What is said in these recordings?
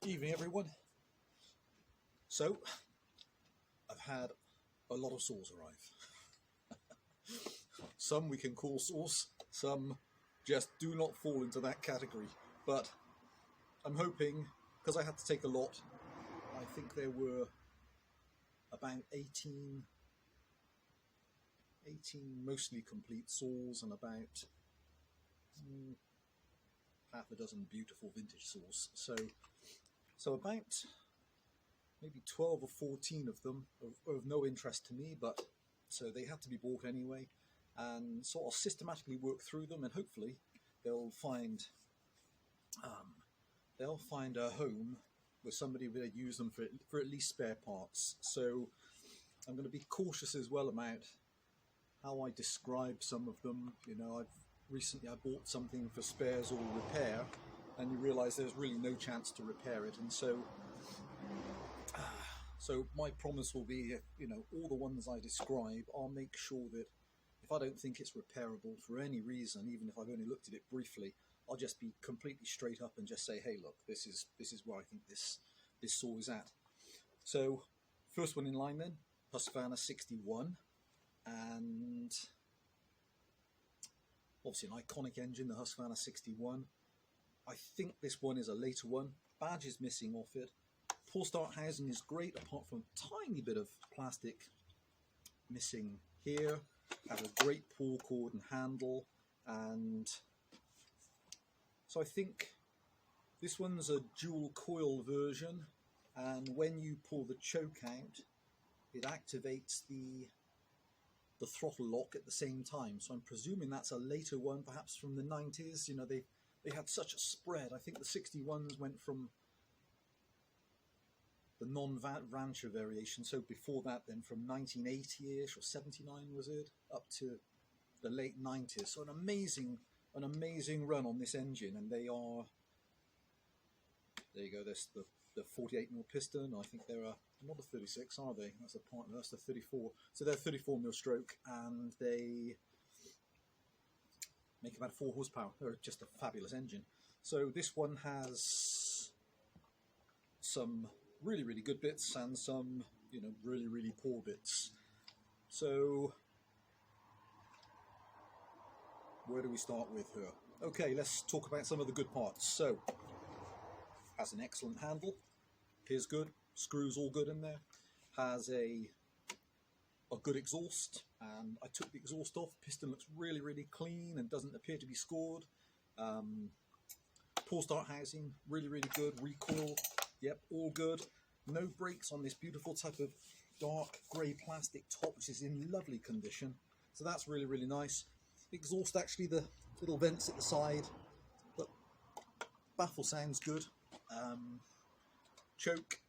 Evening everyone. So, I've had a lot of saws arrive. Some we can call saws, some just do not fall into that category. But I'm hoping, because I had to take a lot, I think there were about 18 mostly complete saws and about half a dozen beautiful vintage saws. So about maybe 12 or 14 of them are of no interest to me, but so they had to be bought anyway. And so I'll systematically work through them, and hopefully they'll find a home where somebody will use them for at least spare parts. So I'm going to be cautious as well about how I describe some of them. You know, recently I bought something for spares or repair, and you realise there's really no chance to repair it, and so my promise will be, you know, all the ones I describe, I'll make sure that if I don't think it's repairable for any reason, even if I've only looked at it briefly, I'll just be completely straight up and just say, hey, look, this is where I think this saw is at. So first one in line then, Husqvarna 61, and obviously an iconic engine, the Husqvarna 61. I think this one is a later one. Badge is missing off it. Pull start housing is great, apart from a tiny bit of plastic missing here. Has a great pull cord and handle, and so I think this one's a dual coil version, and when you pull the choke out, it activates the throttle lock at the same time. So I'm presuming that's a later one, perhaps from the 90s. You know, they had such a spread. I think the 61s went from the non-rancher variation, so before that then from 1980-ish or 79 was it, up to the late 90s. So an amazing run on this engine, and they are, there you go, there's the 48mm piston. I think they're not a 36, are they? That's the 34. So they're 34mm stroke, and they make about 4 horsepower. They're just a fabulous engine. So this one has some really good bits and some, you know, really poor bits. So where do we start with here? Okay, let's talk about some of the good parts. So has an excellent handle, appears good, screws all good in there. Has a good exhaust, and I took the exhaust off. Piston looks really clean and doesn't appear to be scored. Pull start housing, really good. Recoil, yep, all good. No brakes on this beautiful type of dark grey plastic top, which is in lovely condition. So that's really nice. Exhaust, actually, the little vents at the side, but baffle sounds good. Choke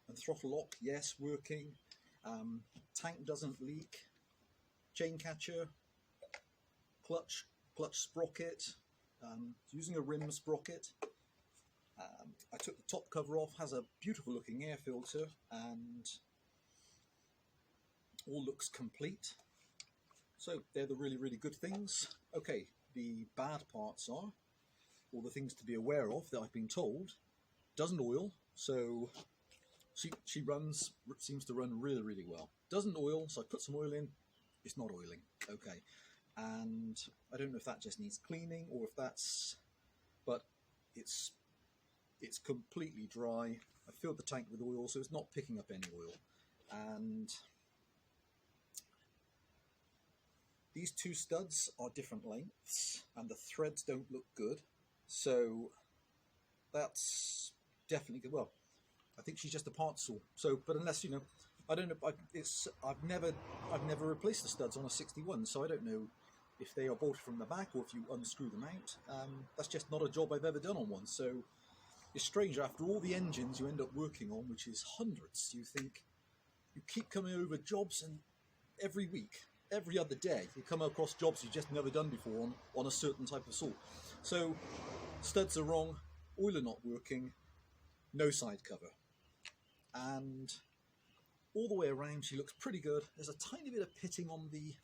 and throttle lock, yes, working. Tank doesn't leak. Chain catcher, clutch sprocket, using a rim sprocket. I took the top cover off, has a beautiful looking air filter, and all looks complete. So they're the really good things. Okay, the bad parts are, or the things to be aware of that I've been told, doesn't oil, so she seems to run really well. Doesn't oil, so I put some oil in, it's not oiling. Okay, and I don't know if that just needs cleaning or if that's, but it's completely dry. I filled the tank with oil, so it's not picking up any oil. And these two studs are different lengths, and the threads don't look good. So that's definitely good. Well, I think she's just a parts saw. So, but unless, you know, I don't know. I've never replaced the studs on a 61, so I don't know if they are bolted from the back or if you unscrew them out. That's just not a job I've ever done on one. So it's strange, after all the engines you end up working on, which is hundreds, you think, you keep coming over jobs, and every week, every other day, you come across jobs you've just never done before on a certain type of saw. So studs are wrong, oiler not working, no side cover. And all the way around she looks pretty good. There's a tiny bit of pitting on the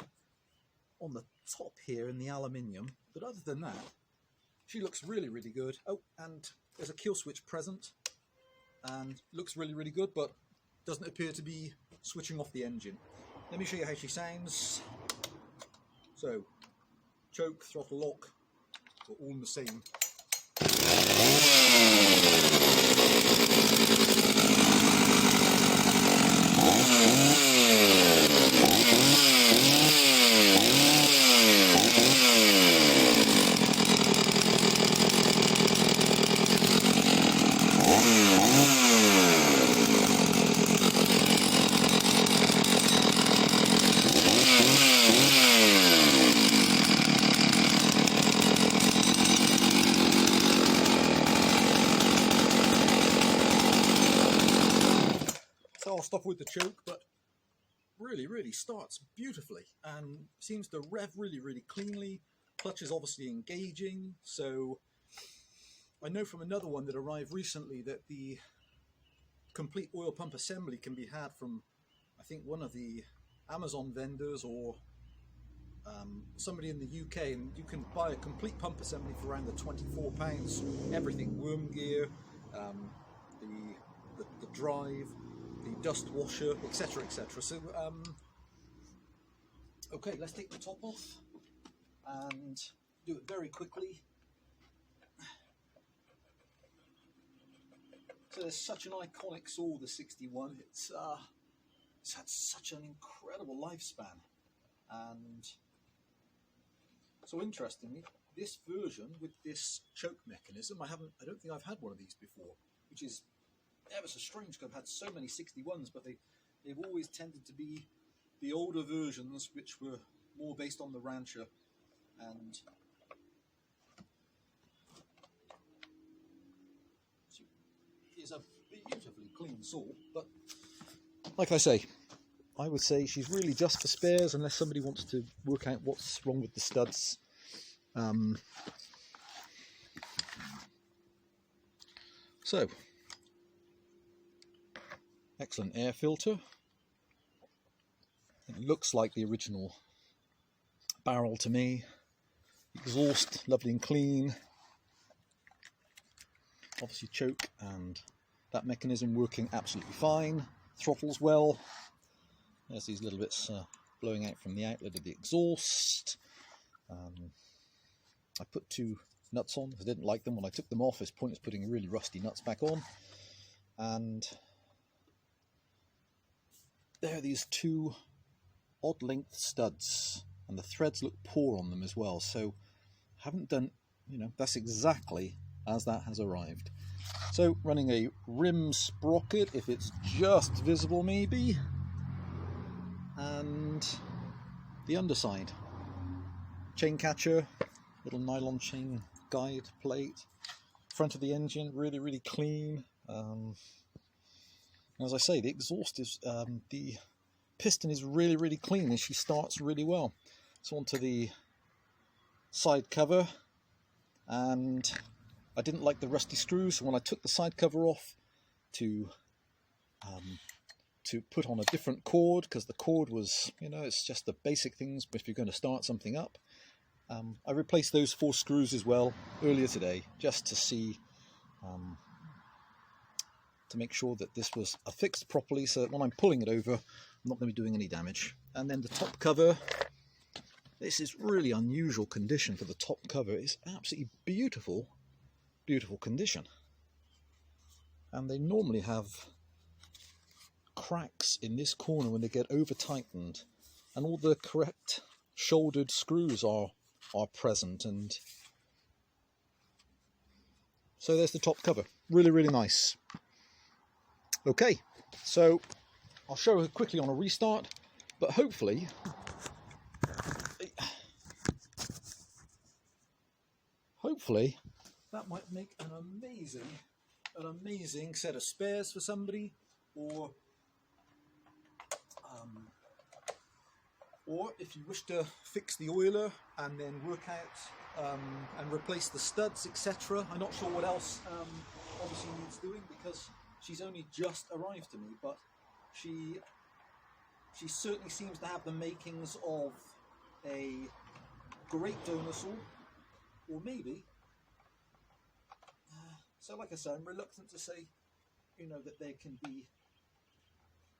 top here in the aluminium, but other than that, she looks really, really good. Oh, and there's a kill switch present, and looks really, really good, but doesn't appear to be switching off the engine. Let me show you how she sounds. So, choke, throttle lock, are all in the same. So I'll stop with the choke, but really, really starts beautifully and seems to rev really, really cleanly. Clutch is obviously engaging, so I know from another one that arrived recently that the complete oil pump assembly can be had from, I think, one of the Amazon vendors or somebody in the UK, and you can buy a complete pump assembly for around the £24. Everything, worm gear, the drive, the dust washer, etc, etc. So okay, let's take the top off and do it very quickly. So there's such an iconic saw, the 61. It's had such an incredible lifespan, and so interestingly, this version with this choke mechanism, I don't think I've had one of these before, which is ever so strange because I've had so many 61s, but they've always tended to be the older versions, which were more based on the Rancher, and is a beautifully clean saw. But like I say, I would say she's really just for spares, unless somebody wants to work out what's wrong with the studs. So, excellent air filter. It looks like the original barrel to me. Exhaust, lovely and clean. Obviously choke and that mechanism working absolutely fine. Throttles well. There's these little bits blowing out from the outlet of the exhaust. I put two nuts on because I didn't like them when I took them off. It's pointless putting really rusty nuts back on. And there are these two odd length studs, and the threads look poor on them as well. So haven't done, that's exactly as that has arrived. So running a rim sprocket, if it's just visible maybe, and the underside. Chain catcher, little nylon chain guide plate. Front of the engine, really, really clean. As I say, the exhaust is, the piston is really, really clean and she starts really well. So onto the side cover, and I didn't like the rusty screws, so when I took the side cover off to put on a different cord, because the cord was, it's just the basic things if you're going to start something up. I replaced those 4 screws as well earlier today, just to see, to make sure that this was affixed properly, so that when I'm pulling it over, I'm not going to be doing any damage. And then the top cover, this is really unusual condition for the top cover. It's absolutely beautiful, beautiful condition. And they normally have cracks in this corner when they get over tightened, and all the correct shouldered screws are present, and so there's the top cover. Really, really nice. Okay, so I'll show her quickly on a restart, but hopefully that might make an amazing set of spares for somebody, or if you wish to fix the oiler and then work out and replace the studs, etc. I'm not sure what else obviously needs doing, because she's only just arrived to me, but she certainly seems to have the makings of a great donor saw, or maybe So like I say, I'm reluctant to say, you know, that they can be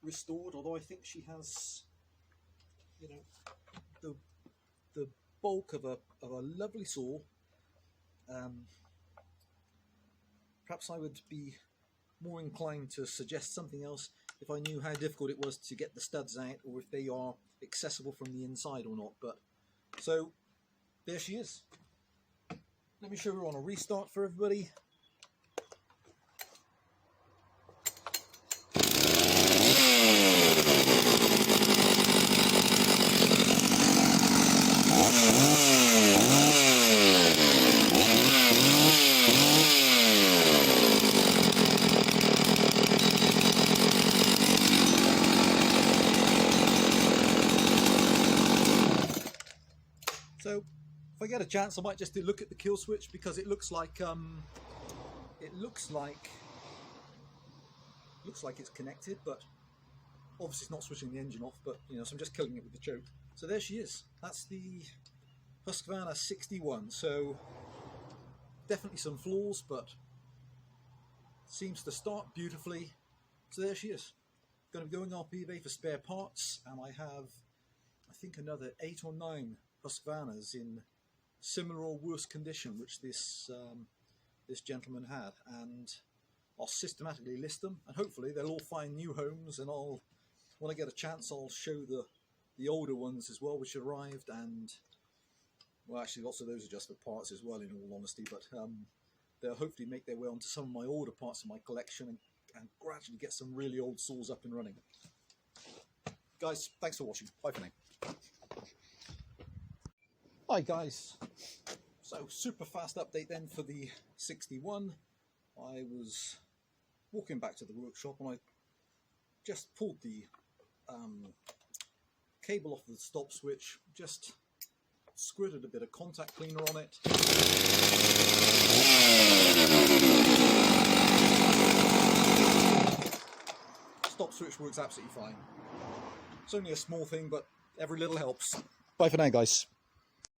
restored, although I think she has, you know, the bulk of a lovely saw. Perhaps I would be more inclined to suggest something else if I knew how difficult it was to get the studs out, or if they are accessible from the inside or not. But so there she is. Let me show her on a restart for everybody. So if I get a chance, I might just do look at the kill switch, because it looks like it's connected, but obviously it's not switching the engine off. But you know, so I'm just killing it with the choke. So there she is. That's the Husqvarna 61. So definitely some flaws, but seems to start beautifully. So there she is. Going to be going off eBay for spare parts, and I have, I think, another 8 or 9 Husqvarnas in similar or worse condition, which this this gentleman had, and I'll systematically list them, and hopefully they'll all find new homes. And I'll, when I get a chance, I'll show the older ones as well, which arrived. And well, actually lots of those are just for parts as well, in all honesty, but they'll hopefully make their way onto some of my older parts of my collection, and gradually get some really old saws up and running. Guys, thanks for watching. Bye for now. Hi guys, so super fast update then for the 61. I was walking back to the workshop and I just pulled the cable off the stop switch, just squirted a bit of contact cleaner on it. Stop switch works absolutely fine. It's only a small thing, but every little helps. Bye for now guys.